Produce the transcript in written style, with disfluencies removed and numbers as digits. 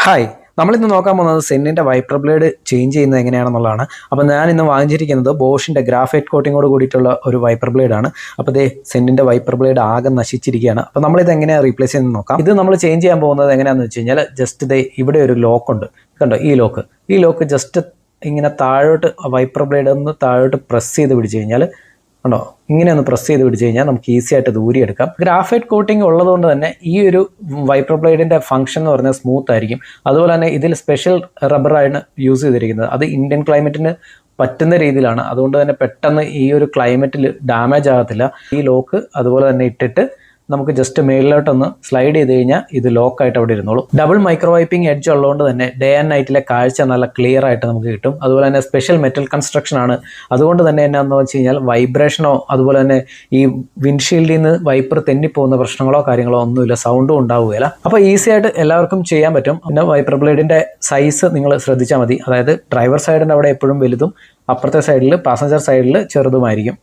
Hi, നമ്മളിന്ന് നോക്കാൻ പോകുന്നത് സെന്നിൻ്റെ വൈപ്പർ ബ്ലേഡ് ചേഞ്ച് ചെയ്യുന്നത് എങ്ങനെയാണെന്നുള്ളതാണ്. അപ്പോൾ ഞാൻ ഇന്ന് വാങ്ങിച്ചിരിക്കുന്നത് ബോഷിൻ്റെ ഗ്രാഫൈറ്റ് കോട്ടിങ്ങോട് കൂടിയിട്ടുള്ള ഒരു വൈപ്പർ ബ്ലേഡാണ്. അപ്പോൾ ദേ സെന്നിൻ്റെ വൈപ്പർ ബ്ലേഡ് ആകെ നശിച്ചിരിക്കുകയാണ്. അപ്പോൾ നമ്മളിത് എങ്ങനെയാണ് റീപ്ലേസ് ചെയ്യുന്നത് നോക്കാം. ഇത് നമ്മൾ ചേഞ്ച് ചെയ്യാൻ പോകുന്നത് എങ്ങനെയാണെന്ന് വെച്ച് കഴിഞ്ഞാൽ ജസ്റ്റ് ദേ ഇവിടെ ഒരു ലോക്കുണ്ട്, കണ്ടോ ഈ ലോക്ക് ജസ്റ്റ് ഇങ്ങനെ താഴോട്ട് വൈപ്പർ ബ്ലേഡ് ഒന്ന് താഴോട്ട് പ്രസ് ചെയ്ത് പിടിച്ച് കഴിഞ്ഞാൽ ഉണ്ടോ, ഇങ്ങനെ ഒന്ന് പ്രസ് ചെയ്ത് പിടിച്ച് കഴിഞ്ഞാൽ നമുക്ക് ഈസി ആയിട്ട് ദൂരിയെടുക്കാം. ഗ്രാഫൈറ്റ് കോട്ടിംഗ് ഉള്ളതുകൊണ്ട് തന്നെ ഈ ഒരു വൈപ്പർ ബ്ലേഡിൻ്റെ ഫംഗ്ഷൻ എന്ന് പറഞ്ഞാൽ സ്മൂത്ത് ആയിരിക്കും. അതുപോലെ തന്നെ ഇതിൽ സ്പെഷ്യൽ റബ്ബറാണ് യൂസ് ചെയ്തിരിക്കുന്നത്. അത് ഇന്ത്യൻ ക്ലൈമറ്റിന് പറ്റുന്ന രീതിയിലാണ്. അതുകൊണ്ട് തന്നെ പെട്ടെന്ന് ഈ ഒരു ക്ലൈമറ്റിൽ ഡാമേജ് ആകത്തില്ല. ഈ ലോക്ക് അതുപോലെ തന്നെ ഇട്ടിട്ട് നമുക്ക് ജസ്റ്റ് മേളിലോട്ടൊന്ന് സ്ലൈഡ് ചെയ്ത് കഴിഞ്ഞാൽ ഇത് ലോക്കായിട്ട് അവിടെ ഇരുന്നോളൂ. ഡബിൾ മൈക്രോ വൈപ്പിംഗ് എഡ്ജ് ഉള്ളതുകൊണ്ട് തന്നെ ഡേ ആൻഡ് നൈറ്റിലെ കാഴ്ച നല്ല ക്ലിയർ ആയിട്ട് നമുക്ക് കിട്ടും. അതുപോലെ തന്നെ സ്പെഷ്യൽ മെറ്റൽ കൺസ്ട്രക്ഷൻ ആണ്. അതുകൊണ്ട് തന്നെ എന്നാന്ന് വെച്ച് കഴിഞ്ഞാൽ വൈബ്രേഷനോ അതുപോലെ തന്നെ ഈ വിൻഷീൽഡിൽ നിന്ന് വൈപ്പർ തെന്നിപ്പോകുന്ന പ്രശ്നങ്ങളോ കാര്യങ്ങളോ ഒന്നുമില്ല, സൗണ്ടും ഉണ്ടാവുകയില്ല. അപ്പോൾ ഈസി ആയിട്ട് എല്ലാവർക്കും ചെയ്യാൻ പറ്റും. പിന്നെ വൈപ്പർ ബ്ലേഡിൻ്റെ സൈസ് നിങ്ങൾ ശ്രദ്ധിച്ചാൽ മതി. അതായത് ഡ്രൈവർ സൈഡിൻ്റെ അവിടെ എപ്പോഴും വലുതും അപ്പുറത്തെ സൈഡിൽ പാസഞ്ചർ സൈഡിൽ ചെറുതുമായിരിക്കും.